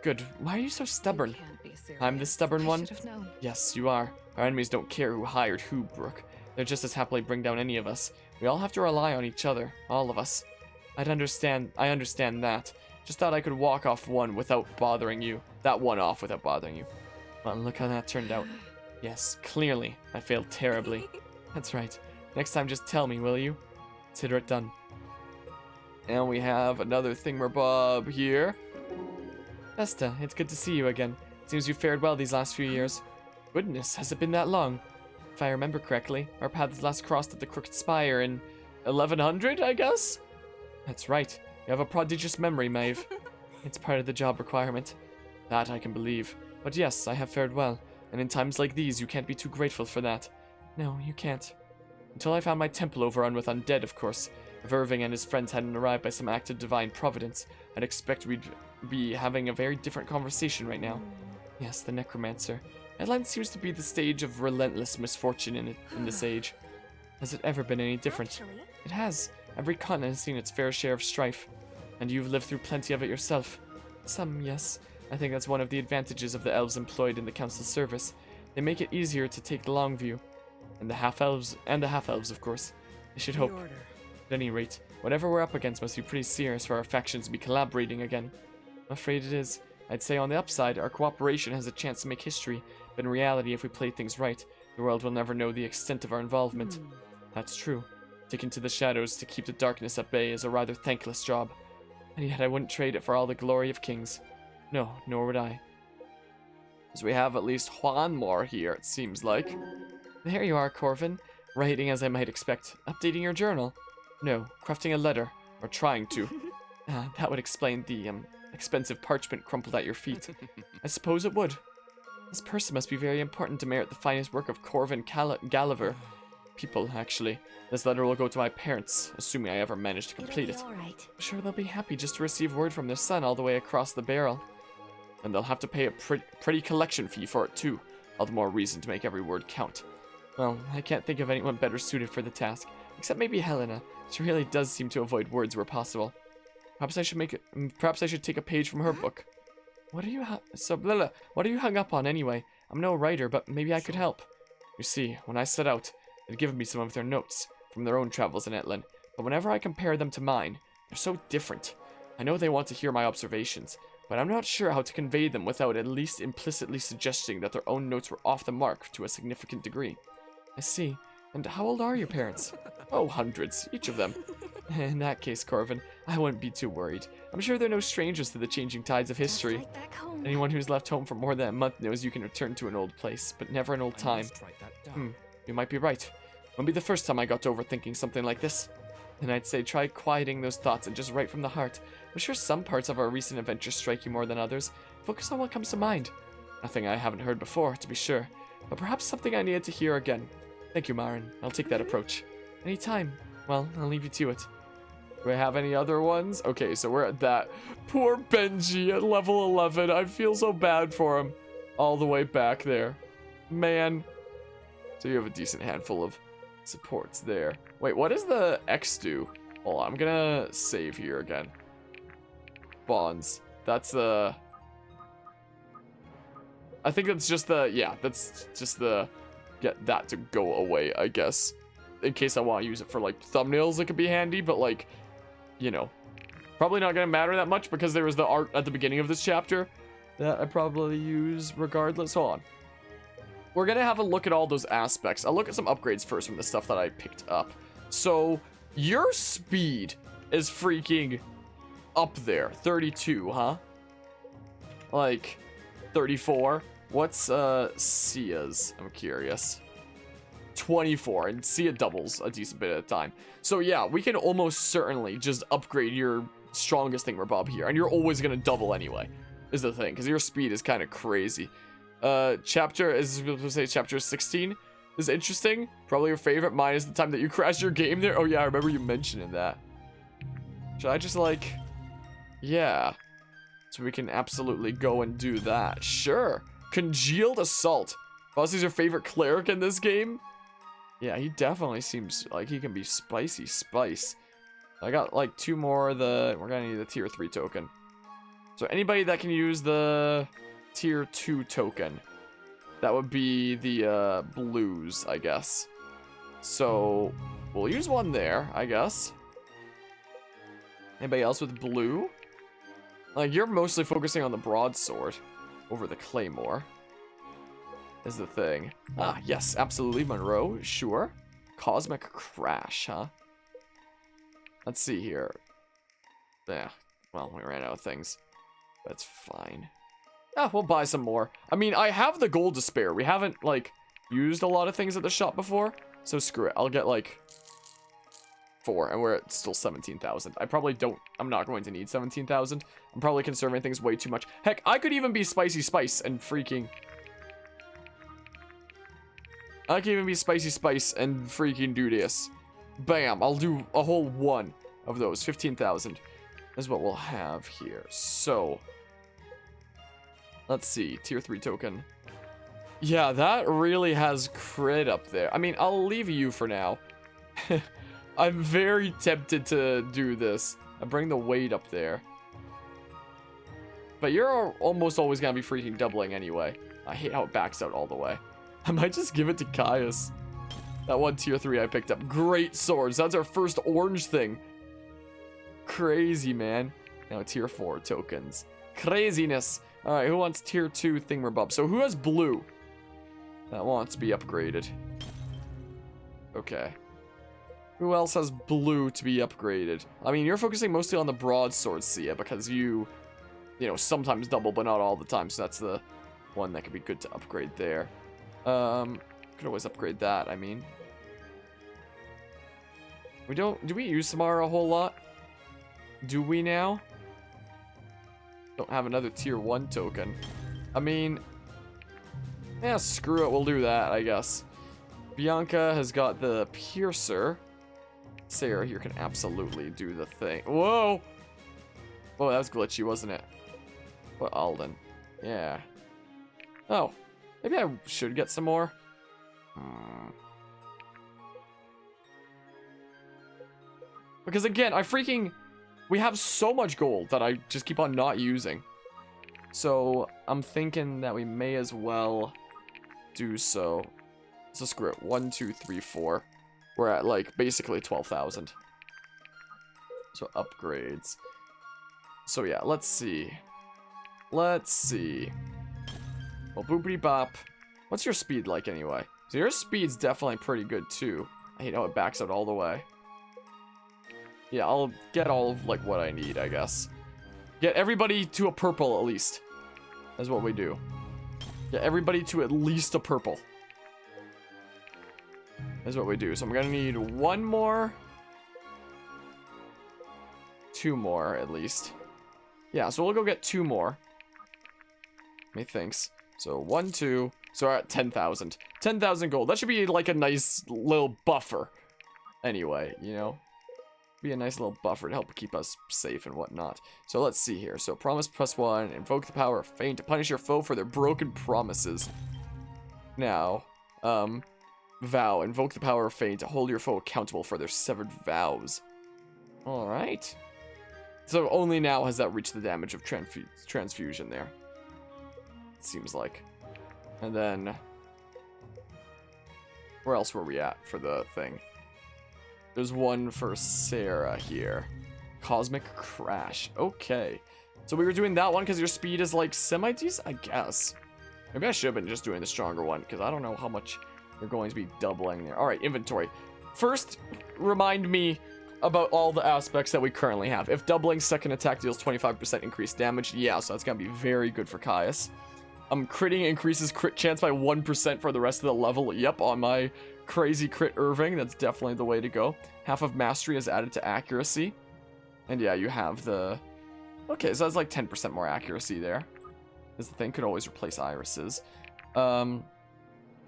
Good. Why are you so stubborn? You can't be serious. I'm the stubborn I one? should have known. Yes, you are. Our enemies don't care who hired who, Brooke. They'll just as happily bring down any of us. We all have to rely on each other, all of us. I understand that. Just thought I could walk off one without bothering you. That one off without bothering you. Well, look how that turned out. Yes, clearly, I failed terribly. That's right. Next time just tell me, will you? Consider it done. And we have another thingamabob here. Vesta, it's good to see you again. Seems you fared well these last few years. Goodness, has it been that long? If I remember correctly, our paths last crossed at the Crooked Spire in 1100, I guess? That's right. You have a prodigious memory, Maeve. It's part of the job requirement. That I can believe. But yes, I have fared well. And in times like these, you can't be too grateful for that. No, you can't. Until I found my temple overrun with undead, of course. If Irving and his friends hadn't arrived by some act of divine providence, I'd expect we'd be having a very different conversation right now. Yes, the necromancer. Atlant seems to be the stage of relentless misfortune in this age. Has it ever been any different? Actually, It has. Every continent has seen its fair share of strife. And you've lived through plenty of it yourself. Some, yes. I think that's one of the advantages of the elves employed in the council service. They make it easier to take the long view. And the half-elves, of course. I should hope. the order. At any rate, whatever we're up against must be pretty serious for our factions to be collaborating again. I'm afraid it is. I'd say on the upside, our cooperation has a chance to make history, but in reality, if we play things right, the world will never know the extent of our involvement. That's true. Taken to the shadows to keep the darkness at bay is a rather thankless job. And yet I wouldn't trade it for all the glory of kings. No, nor would I. So we have at least one more here, it seems like. There you are, Corvin. Writing as I might expect. Updating your journal. No, crafting a letter. Or trying to. That would explain the, expensive parchment crumpled at your feet. I suppose it would. This person must be very important to merit the finest work of Corvin Gulliver. People, actually. This letter will go to my parents, assuming I ever manage to complete it. All right. I'm sure they'll be happy just to receive word from their son all the way across the barrel. And they'll have to pay a pretty collection fee for it too. All the more reason to make every word count. Well, I can't think of anyone better suited for the task, except maybe Helena. She really does seem to avoid words where possible. Perhaps I should take a page from her book. What are you what are you hung up on anyway? I'm no writer, but maybe I could help. You see, when I set out, they'd given me some of their notes from their own travels in Etlan, but whenever I compare them to mine, they're so different. I know they want to hear my observations, but I'm not sure how to convey them without at least implicitly suggesting that their own notes were off the mark to a significant degree. I see. And how old are your parents? Oh, hundreds, each of them. In that case, Corvin, I wouldn't be too worried. I'm sure they're no strangers to the changing tides of history. Just like back home. Anyone who's left home for more than a month knows you can return to an old place, but never an old time. You might be right. Won't be the first time I got to overthinking something like this. And I'd say try quieting those thoughts and just write from the heart. I'm sure some parts of our recent adventures strike you more than others. Focus on what comes to mind. Nothing I haven't heard before, to be sure, but perhaps something I needed to hear again. Thank you, Marin. I'll take that approach. Anytime. Well, I'll leave you to it. Do I have any other ones? Okay, so we're at that. Poor Benji at level 11. I feel so bad for him. All the way back there. Man. So you have a decent handful of supports there. Wait, what does the X do? Hold on, I'm gonna save here again. Bonds. That's the... I think that's just the... Yeah, that's just the... Get that to go away, I guess. In case I want to use it for, like, thumbnails, it could be handy. But, like, you know. Probably not gonna matter that much because there was the art at the beginning of this chapter that I probably use regardless. Hold on. We're gonna have a look at all those aspects. I'll look at some upgrades first from the stuff that I picked up. So, your speed is freaking up there. 32, huh? Like, 34. What's Sia's? I'm curious. 24, and Sia doubles a decent bit at a time. So yeah, we can almost certainly just upgrade your strongest thingamabob here, and you're always gonna double anyway, is the thing, because your speed is kind of crazy. Chapter 16 is interesting. Probably your favorite. Mine is the time that you crashed your game there. Oh yeah, I remember you mentioning that. Should I just like... Yeah. So we can absolutely go and do that. Sure. Congealed Assault. Bossy's your favorite cleric in this game? Yeah, he definitely seems like he can be spicy spice. I got like 2 more of the... We're gonna need the tier 3 token. So anybody that can use the tier 2 token, that would be the blues, I guess. So we'll use one there, I guess. Anybody else with blue? Like, you're mostly focusing on the broadsword over the claymore. Is the thing. Ah, yes, absolutely. Monroe, sure. Cosmic Crash, huh? Let's see here. Yeah, well, we ran out of things. That's fine. Ah, we'll buy some more. I mean, I have the gold to spare. We haven't, like, used a lot of things at the shop before. So screw it. I'll get, like, 4. And we're at still 17,000. I'm not going to need 17,000. I'm probably conserving things way too much. Heck, I could even be Spicy Spice and freaking... I can even be Spicy Spice and freaking do this. Bam, I'll do a whole 1 of those. 15,000 is what we'll have here. So, let's see. Tier 3 token. Yeah, that really has crit up there. I mean, I'll leave you for now. I'm very tempted to do this. I bring the weight up there. But you're almost always going to be freaking doubling anyway. I hate how it backs out all the way. I might just give it to Caius. That one tier 3 I picked up. Great swords. That's our first orange thing. Crazy, man. Now tier 4 tokens. Craziness. Alright, who wants tier 2 thingamabob? So who has blue? That wants to be upgraded. Okay. Who else has blue to be upgraded? I mean, you're focusing mostly on the broadsword, Sia, because you know, sometimes double, but not all the time. So that's the one that could be good to upgrade there. Could always upgrade that, I mean. Do we use Samara a whole lot? Do we now? Don't have another tier 1 token. I mean, yeah, screw it, we'll do that, I guess. Bianca has got the Piercer. Sarah here can absolutely do the thing. Whoa! Oh, that was glitchy, wasn't it? What, Alden? Yeah. Oh. Maybe I should get some more. Because again, we have so much gold that I just keep on not using. So I'm thinking that we may as well do so. So screw it. 1, 2, 3, 4. We're at like basically 12,000. So upgrades. So yeah, let's see. Let's see. Well, boopity bop. What's your speed like anyway? So your speed's definitely pretty good too. I hate how it backs out all the way. Yeah, I'll get all of like what I need, I guess. Get everybody to a purple at least. That's what we do. Get everybody to at least a purple. That's what we do. So I'm gonna need 1 more. 2 more at least. Yeah, so we'll go get 2 more. Methinks. So 1, 2. So we're at 10,000. 10,000 gold. That should be like a nice little buffer. Anyway, you know. Be a nice little buffer to help keep us safe and whatnot. So let's see here. So promise +1. Invoke the power of Fate to punish your foe for their broken promises. Now, vow. Invoke the power of Fate to hold your foe accountable for their severed vows. Alright. So only now has that reached the damage of transfusion there. It seems like. And then... where else were we at for the thing? There's one for Sarah here. Cosmic Crash. Okay. So we were doing that one because your speed is like semi-decent, I guess. Maybe I should have been just doing the stronger one because I don't know how much you're going to be doubling there. Alright, inventory. First, remind me about all the aspects that we currently have. If doubling second attack deals 25% increased damage, yeah, so that's going to be very good for Caius. Critting increases crit chance by 1% for the rest of the level. Yep, on my crazy crit Irving, that's definitely the way to go. Half of mastery is added to accuracy. And yeah, you have the... okay, so that's like 10% more accuracy there. This thing could always replace irises. Grants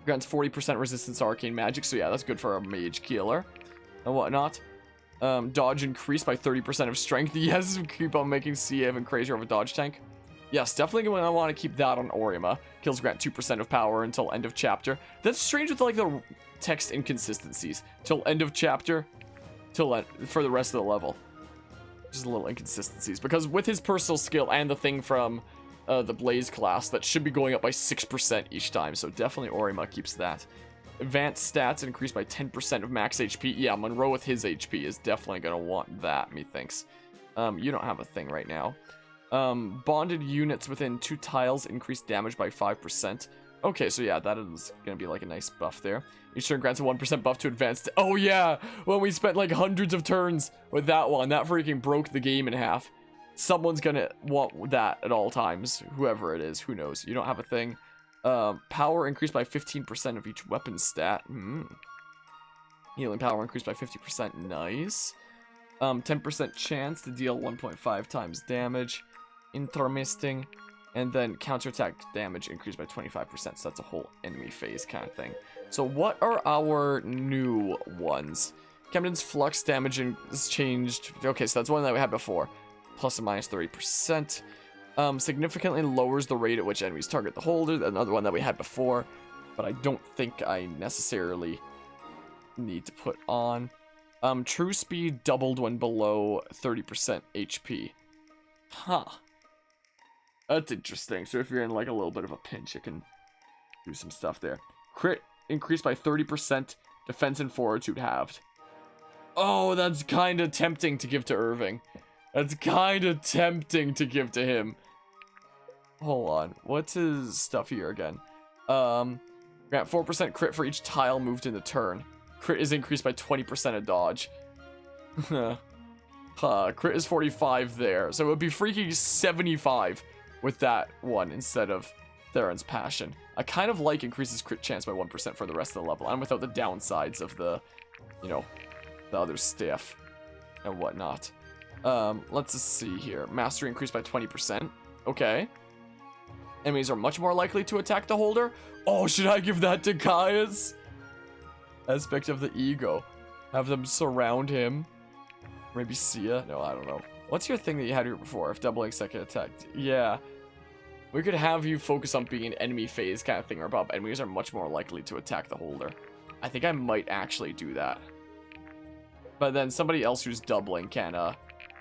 40% resistance to arcane magic, so yeah, that's good for a mage healer and whatnot. Dodge increased by 30% of strength. Yes, keep on making CA even crazier of a dodge tank. Yes, definitely going to want to keep that on Orima. Kills grant 2% of power until end of chapter. That's strange with like the text inconsistencies. Till end of chapter, for the rest of the level. Just a little inconsistencies. Because with his personal skill and the thing from the Blaze class, that should be going up by 6% each time. So definitely Orima keeps that. Advanced stats increased by 10% of max HP. Yeah, Monroe with his HP is definitely going to want that, methinks. You don't have a thing right now. Bonded units within 2 tiles increase damage by 5%. Okay, so yeah, that is going to be like a nice buff there. Each turn grants a 1% buff to advanced. Oh yeah, when we spent like hundreds of turns with that one, that freaking broke the game in half. Someone's going to want that at all times. Whoever it is, who knows. You don't have a thing. Power increased by 15% of each weapon stat. Healing power increased by 50%. Nice. 10% chance to deal 1.5 times damage. Intermisting. And then counterattack damage increased by 25%. So that's a whole enemy phase kind of thing. So what are our new ones? Camden's flux damage is changed. Okay, so that's one that we had before. Plus or minus 30%. Significantly lowers the rate at which enemies target the holder. Another one that we had before. But I don't think I necessarily need to put on. True speed doubled when below 30% HP. Huh. That's interesting. So if you're in like a little bit of a pinch, it can do some stuff there. Crit increased by 30%. Defense and fortitude halved. Oh, that's kind of tempting to give to Irving. That's kind of tempting to give to him. Hold on. What's his stuff here again? Grant 4% crit for each tile moved in the turn. Crit is increased by 20% of dodge. Crit is 45 there. So it would be freaking 75 with that one instead of Theron's Passion. I kind of like increases crit chance by 1% for the rest of the level. And without the downsides of the, you know, the other stuff and whatnot. Let's just see here. Mastery increased by 20%. Okay. Enemies are much more likely to attack the holder. Oh, should I give that to Caius? Aspect of the ego. Have them surround him. Maybe Sia? No, I don't know. What's your thing that you had here before? If doubling second attack. Yeah. We could have you focus on being an enemy phase kind of thing or above. Enemies are much more likely to attack the holder. I think I might actually do that. But then somebody else who's doubling can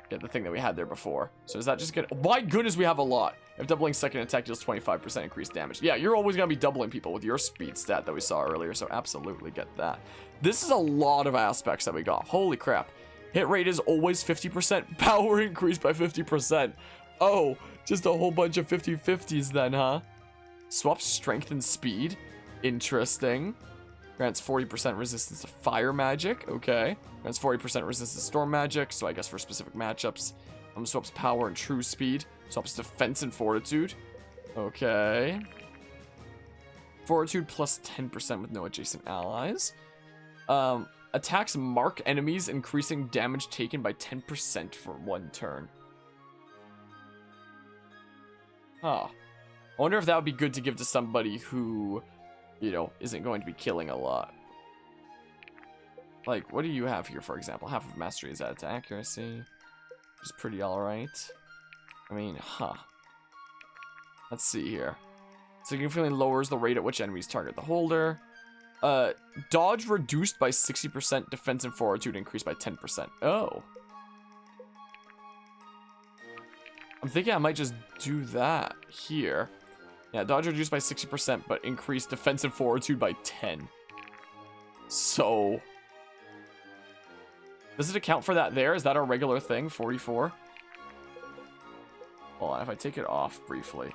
get the thing that we had there before. So is that just good? My goodness, we have a lot. If doubling second attack deals 25% increased damage. Yeah, you're always going to be doubling people with your speed stat that we saw earlier. So absolutely get that. This is a lot of aspects that we got. Holy crap. Hit rate is always 50%. Power increased by 50%. Oh, just a whole bunch of 50-50s then, huh? Swaps strength and speed. Interesting. Grants 40% resistance to fire magic. Okay. Grants 40% resistance to storm magic. So I guess for specific matchups. Swaps power and true speed. Swaps defense and fortitude. Okay. Fortitude plus 10% with no adjacent allies. Attacks mark enemies, increasing damage taken by 10% for 1 turn. Huh. I wonder if that would be good to give to somebody who, you know, isn't going to be killing a lot. Like, what do you have here, for example? Half of mastery is added to accuracy. Which is pretty alright. I mean, Let's see here. Significantly lowers the rate at which enemies target the holder. Dodge reduced by 60%, defense and fortitude increased by 10%. Oh. I'm thinking I might just do that here. Yeah, dodge reduced by 60%, but increase defensive fortitude by 10. So, does it account for that there? Is that our regular thing, 44? Hold on, if I take it off briefly.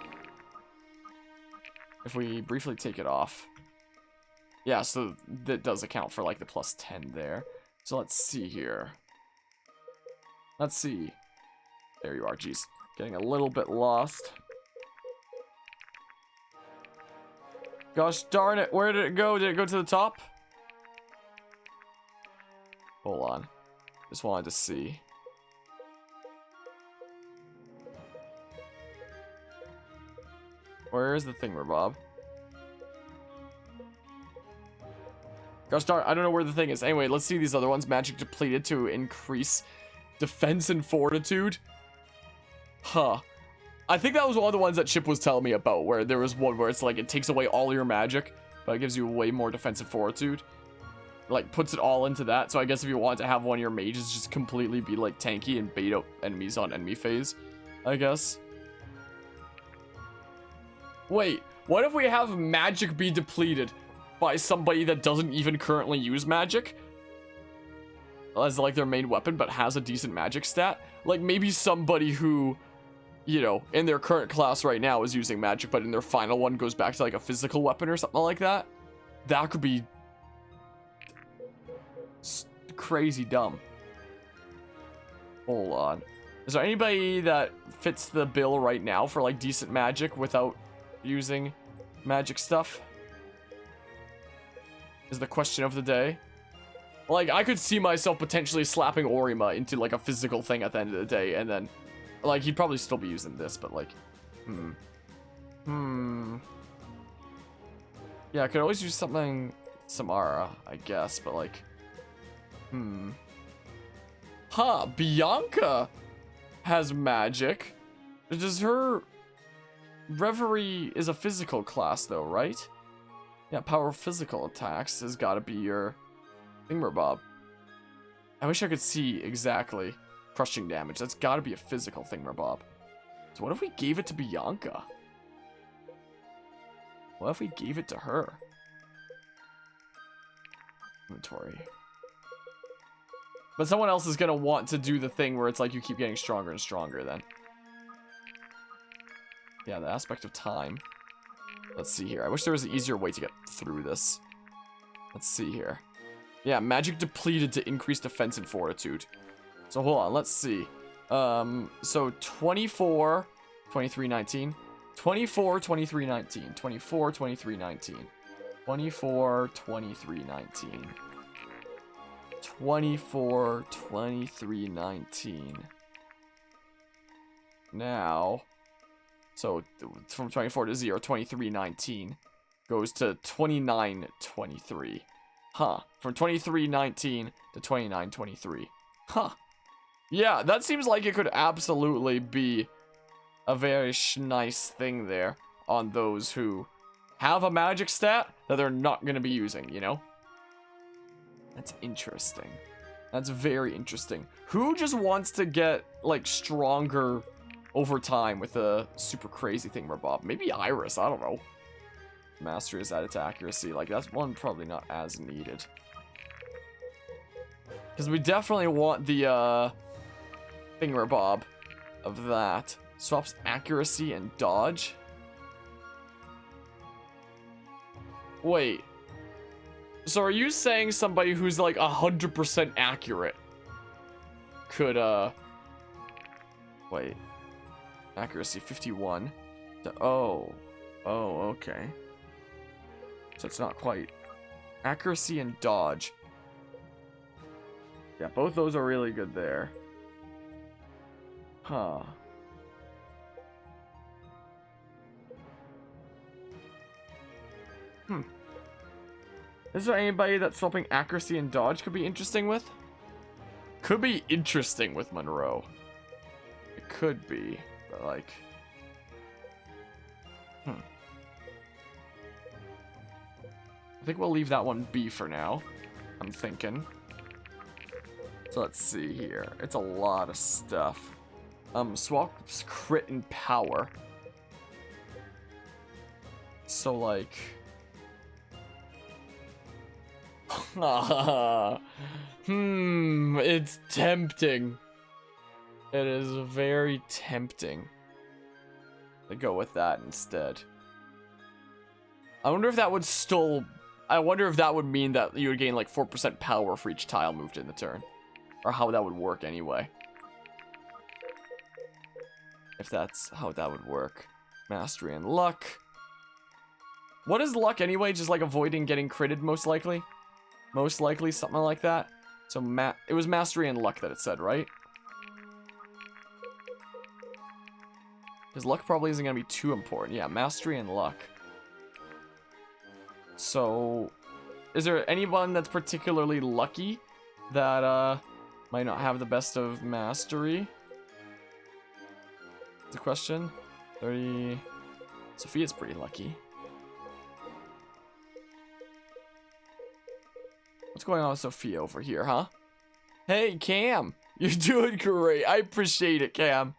If we briefly take it off. Yeah, so that does account for like the plus 10 there. So let's see here. Let's see. There you are, jeez. Getting a little bit lost. Gosh darn it, where did it go? Did it go to the top? Hold on. Just wanted to see. Where is the thingamabob? Gosh darn, I don't know where the thing is. Anyway, let's see these other ones. Magic depleted to increase defense and fortitude. Huh. I think that was one of the ones that Chip was telling me about, where there was one where it's like it takes away all your magic, but it gives you way more defensive fortitude. Like, puts it all into that. So I guess if you want to have one of your mages just completely be like tanky and bait out enemies on enemy phase, I guess. Wait, what if we have magic be depleted by somebody that doesn't even currently use magic as like their main weapon, but has a decent magic stat? Like maybe somebody who, you know, in their current class right now is using magic, but in their final one goes back to like a physical weapon or something like that. That could be crazy dumb. Hold on. Is there anybody that fits the bill right now for like decent magic without using magic stuff? Is the question of the day. Like, I could see myself potentially slapping Orima into like a physical thing at the end of the day, and then like he'd probably still be using this, but like yeah, I could always use something Samara, I guess, but like huh, Bianca has magic. Does her Reverie is a physical class though, right? Yeah, power physical attacks has got to be your thingamabob. I wish I could see exactly crushing damage. That's got to be a physical thingamabob. So what if we gave it to Bianca? What if we gave it to her? Inventory. But someone else is going to want to do the thing where it's like you keep getting stronger and stronger then. Yeah, the aspect of time. Let's see here. I wish there was an easier way to get through this. Let's see here. Yeah, magic depleted to increase defense and fortitude. So hold on, let's see. So 24, 23, 19. 24, 23, 19. 24, 23, 19. 24, 23, 19. 24, 23, 19. Now, so from 24 to 0, 23, 19 goes to 29, 23. Huh. From 23, 19 to 29, 23. Huh. Yeah, that seems like it could absolutely be a very nice thing there on those who have a magic stat that they're not going to be using, you know? That's interesting. That's very interesting. Who just wants to get, like, stronger over time with a super crazy thingamabob? Maybe Iris, I don't know. Mastery is added to accuracy. Like, that's one probably not as needed. Because we definitely want the, thingamabob of that. Swaps accuracy and dodge. Wait. So are you saying somebody who's like 100% accurate could, wait. Accuracy 51. Oh, okay. So it's not quite. Accuracy and dodge. Yeah, both those are really good there. Huh. Is there anybody that swapping accuracy and dodge could be interesting with? Could be interesting with Monroe. It could be, but like... I think we'll leave that one be for now. I'm thinking. So let's see here. It's a lot of stuff. Swaps crit and power. So like, it's tempting. It is very tempting to go with that instead. I wonder if that would still, I wonder if that would mean that you would gain like 4% power for each tile moved in the turn. Or how that would work anyway. If that's how that would work. Mastery and luck. What is luck anyway? Just like avoiding getting critted most likely? Most likely, something like that. So it was mastery and luck that it said, right? Because luck probably isn't going to be too important. Yeah, mastery and luck. So, is there anyone that's particularly lucky that might not have the best of mastery? That's a question. 30. Sophia's pretty lucky. What's going on with Sophia over here, huh? Hey, Cam. You're doing great. I appreciate it, Cam.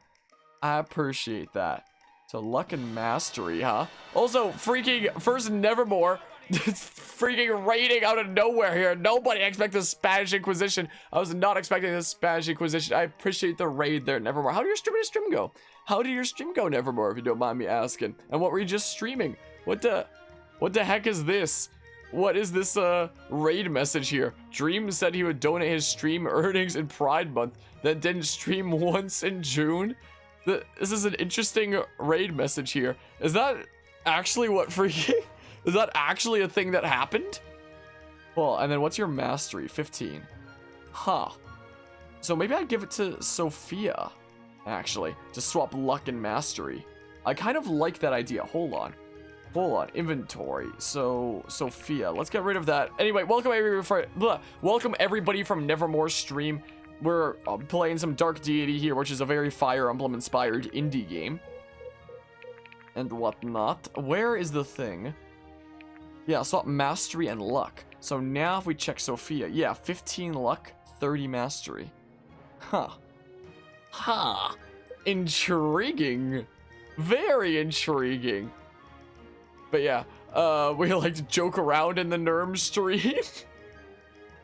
I appreciate that. So, luck and mastery, huh? Also, freaking first Nevermore. Freaking raiding out of nowhere here. Nobody expected the Spanish Inquisition. I was not expecting the Spanish Inquisition. I appreciate the raid there, Nevermore. How did your stream go? How did your stream go, Nevermore, if you don't mind me asking? And what were you just streaming? What the heck is this? What is this raid message here? Dream said he would donate his stream earnings in Pride Month, then didn't stream once in June? This is an interesting raid message here. Is that actually what freaking... Is that actually a thing that happened? Well, and then what's your mastery? 15. Huh. So maybe I'd give it to Sophia, actually, to swap luck and mastery. I kind of like that idea. Hold on. Inventory. So, Sophia. Let's get rid of that. Anyway, welcome everybody from Nevermore's stream. We're playing some Dark Deity here, which is a very Fire Emblem-inspired indie game. And whatnot. Where is the thing? Yeah, swap mastery and luck. So now if we check Sophia, yeah, 15 luck, 30 mastery. Huh. Intriguing. Very intriguing. But yeah, we like to joke around in the Nerm stream.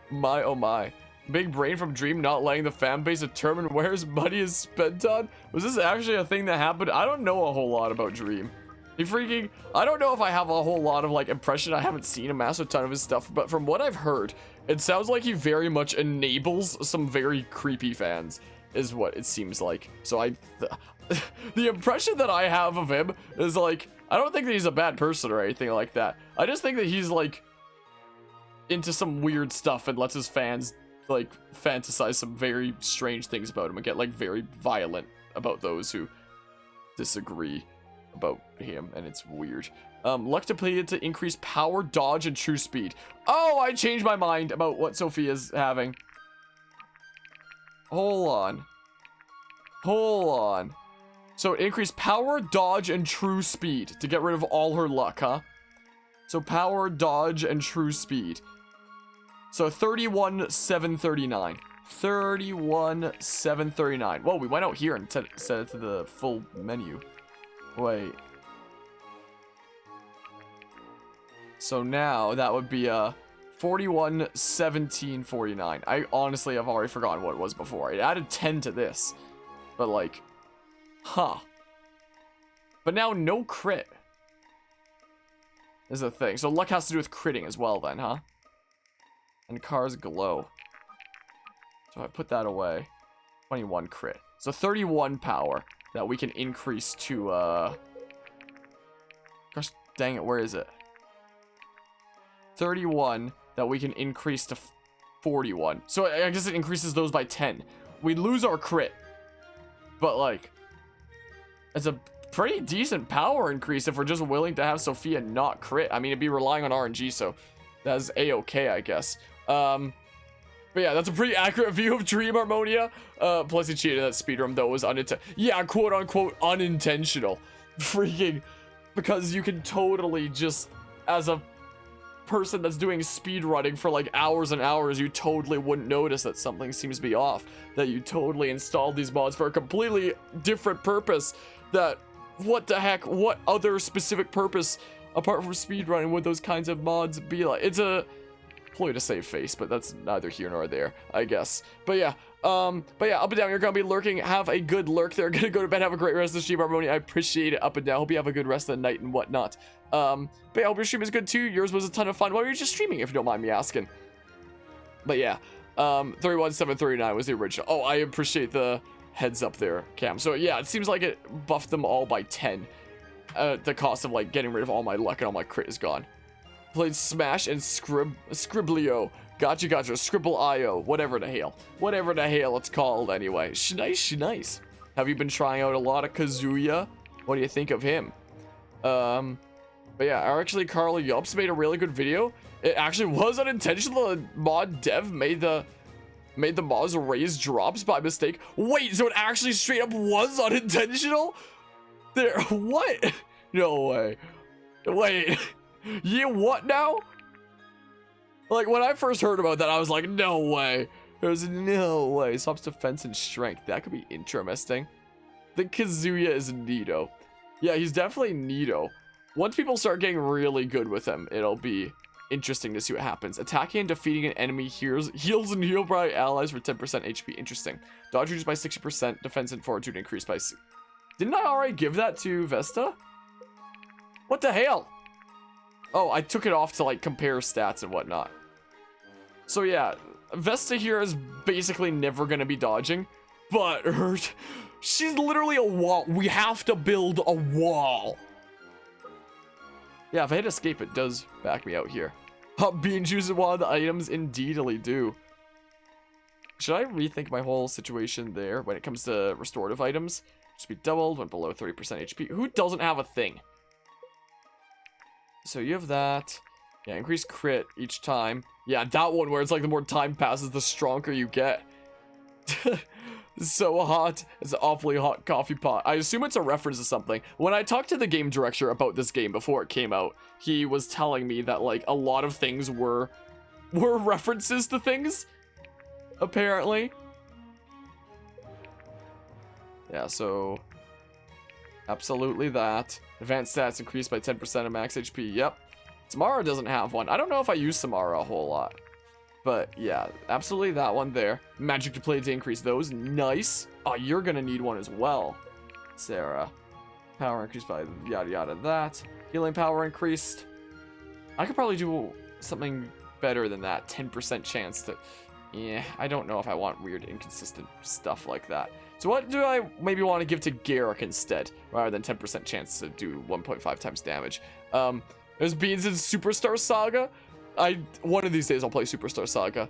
My oh my. Big brain from Dream not letting the fan base determine where his money is spent on? Was this actually a thing that happened? I don't know a whole lot about Dream. I don't know if I have a whole lot of like impression. I haven't seen a massive ton of his stuff, but from what I've heard, it sounds like he very much enables some very creepy fans, is what it seems like. So the impression that I have of him is like, I don't think that he's a bad person or anything like that. I just think that he's like into some weird stuff and lets his fans like fantasize some very strange things about him and get like very violent about those who disagree about him, and it's weird. Luck depleted to increase power, dodge, and true speed. Oh, I changed my mind about what Sophia's having. Hold on. So increase power, dodge, and true speed to get rid of all her luck, huh? So power, dodge, and true speed. So 31,739. 31,739. Whoa, we went out here and set it to the full menu. Wait. So now that would be 41,1749. I honestly have already forgotten what it was before. I added 10 to this. But like, huh. But now no crit is a thing. So luck has to do with critting as well then, huh? And cars glow. So I put that away. 21 crit. So 31 power that we can increase to, gosh dang it, where is it? 31 that we can increase to 41. So I guess it increases those by 10. We lose our crit. But like, it's a pretty decent power increase if we're just willing to have Sophia not crit. I mean, it'd be relying on RNG, so that's A-okay, I guess. But yeah, that's a pretty accurate view of Dream Harmonia. Plus he cheated that speedrun, though, was unintentional. Yeah, quote-unquote unintentional. Freaking, because you can totally just, as a person that's doing speed running for like hours and hours, you totally wouldn't notice that something seems to be off, that you totally installed these mods for a completely different purpose. That, what the heck, what other specific purpose apart from speed running would those kinds of mods be like? It's a ploy to save face, but that's neither here nor there, I guess. But yeah, up and down, you're gonna be lurking. Have a good lurk there. Gonna go to bed. Have a great rest of the stream, Harmony. I appreciate it. Up and down. Hope you have a good rest of the night and whatnot. But yeah, I hope your stream is good too. Yours was a ton of fun while you were just streaming, if you don't mind me asking. But yeah, 31739 was the original. Oh, I appreciate the heads up there, Cam. So yeah, it seems like it buffed them all by 10. The cost of like getting rid of all my luck and all my crit is gone. Played Smash and Scriblio. Gotcha. Scribble.io. Whatever the hell it's called anyway. Nice. Have you been trying out a lot of Kazuya? What do you think of him? But yeah, actually Carly Yops made a really good video. It actually was unintentional. The mod dev made the mods raise drops by mistake. Wait, so it actually straight up was unintentional? There, what? No way. Wait. Yeah, what now? Like, when I first heard about that, I was like, no way. There's no way. Swaps defense and strength. That could be interesting. The Kazuya is Neato. Yeah, he's definitely Neato. Once people start getting really good with him, it'll be interesting to see what happens. Attacking and defeating an enemy heals and heal by allies for 10% HP. Interesting. Dodge reduced by 60%. Defense and fortitude increased by... Didn't I already give that to Vesta? What the hell? Oh, I took it off to like compare stats and whatnot. So yeah, Vesta here is basically never gonna be dodging, but she's literally a wall. We have to build a wall. Yeah, if I hit escape, it does back me out here. Bean juice is one of the items, indeedly do. Should I rethink my whole situation there when it comes to restorative items? Just be doubled when below 30% HP. Who doesn't have a thing? So you have that. Yeah, increase crit each time. Yeah, that one where it's like the more time passes, the stronger you get. So hot. It's an awfully hot coffee pot. I assume it's a reference to something. When I talked to the game director about this game before it came out, he was telling me that like a lot of things were references to things, apparently. Yeah, so absolutely that. Advanced stats increased by 10% of max HP. Yep. Samara doesn't have one. I don't know if I use Samara a whole lot. But yeah, absolutely that one there. Magic to play to increase those. Nice. Oh, you're gonna need one as well, Sarah. Power increased by yada yada that. Healing power increased. I could probably do something better than that. 10% chance to... Yeah, I don't know if I want weird inconsistent stuff like that. So what do I maybe want to give to Garrick instead, rather than 10% chance to do 1.5 times damage? There's Beans in Superstar Saga. One of these days I'll play Superstar Saga.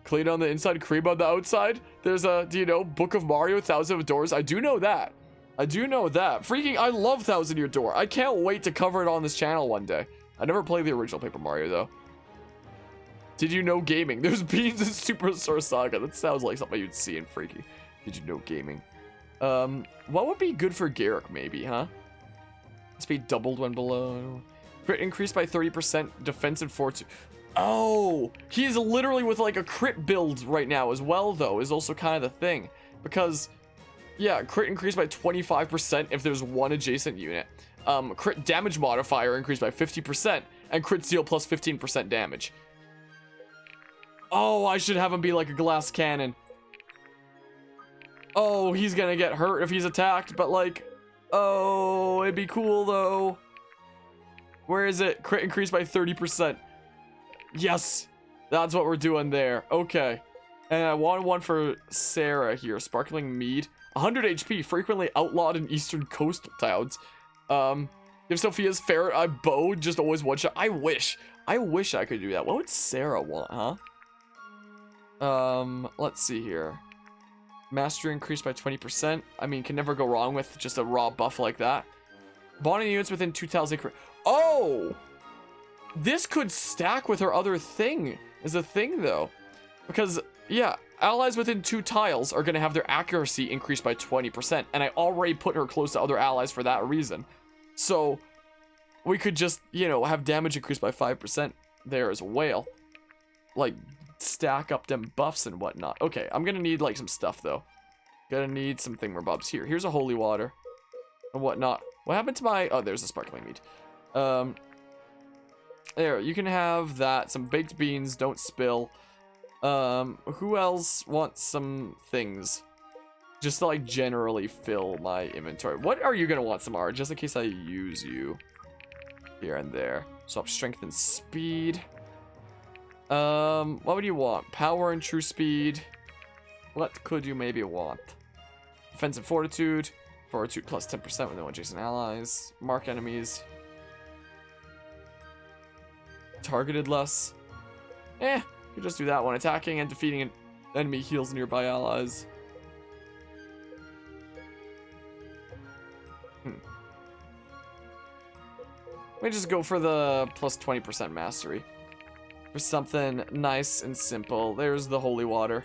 Clean on the inside, cream on the outside. There's a, do you know, Book of Mario, Thousand of Doors. I do know that. Freaking, I love Thousand Year Door. I can't wait to cover it on this channel one day. I never played the original Paper Mario though. Did you know gaming? There's Beans in Superstar Saga. That sounds like something you'd see in Freaky. Did you know gaming? What would be good for Garrick maybe, huh? Speed doubled when below. Crit increased by 30%. Defense and fortitude. Oh, he's literally with like a crit build right now as well though, is also kind of the thing. Because, yeah, crit increased by 25% if there's one adjacent unit. Crit damage modifier increased by 50%. And crit steal plus 15% damage. Oh, I should have him be like a glass cannon. Oh, he's gonna get hurt if he's attacked, but like, oh, it'd be cool though. Where is it? Crit increased by 30%. Yes, that's what we're doing there. Okay. And I want one for Sarah here. Sparkling Mead. 100 HP, frequently outlawed in eastern coastal towns. If Sophia's ferret eye bow, just always one shot. I wish I could do that. What would Sarah want, huh? Let's see here. Mastery increased by 20%. I mean, can never go wrong with just a raw buff like that. Bonding units within 2 tiles. Oh! This could stack with her other thing, is a thing though. Because, yeah, allies within 2 tiles are going to have their accuracy increased by 20%. And I already put her close to other allies for that reason. So, we could just, you know, have damage increased by 5% there as a whale. Like, stack up them buffs and whatnot. Okay, I'm gonna need, like, some stuff, though. Gonna need some thingamabobs. Here's a holy water. And whatnot. What happened to my... Oh, there's the sparkling mead. There, you can have that. Some baked beans, don't spill. Who else wants some things? Just to, like, generally fill my inventory. What are you gonna want, Samara? Just in case I use you. Here and there. Swap strength and speed. What would you want? Power and true speed. What could you maybe want? Defense and fortitude. Fortitude plus 10% with no adjacent allies. Mark enemies. Targeted less. You just do that one. Attacking and defeating an enemy heals nearby allies. Let me just go for the plus 20% mastery. For something nice and simple. There's the holy water.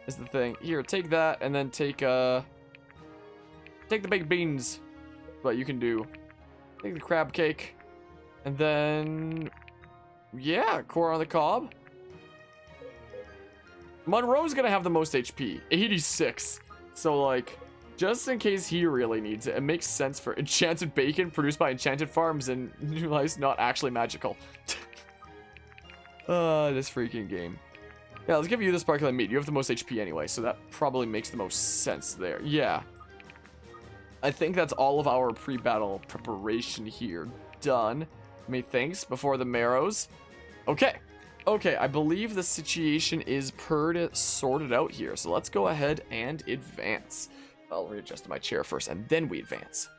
Is the thing. Here, take that and then take the baked beans. What you can do. Take the crab cake. And then yeah, core on the cob. Monroe's gonna have the most HP. 86. So like, just in case he really needs it, it makes sense for enchanted bacon produced by enchanted farms and New Life's not actually magical. This freaking game. Yeah, let's give you the sparkling meat. You have the most HP anyway, so that probably makes the most sense there. Yeah. I think that's all of our pre-battle preparation here done. Methinks before the marrows. Okay. Okay, I believe the situation is sorted out here. So let's go ahead and advance. I'll readjust my chair first and then we advance.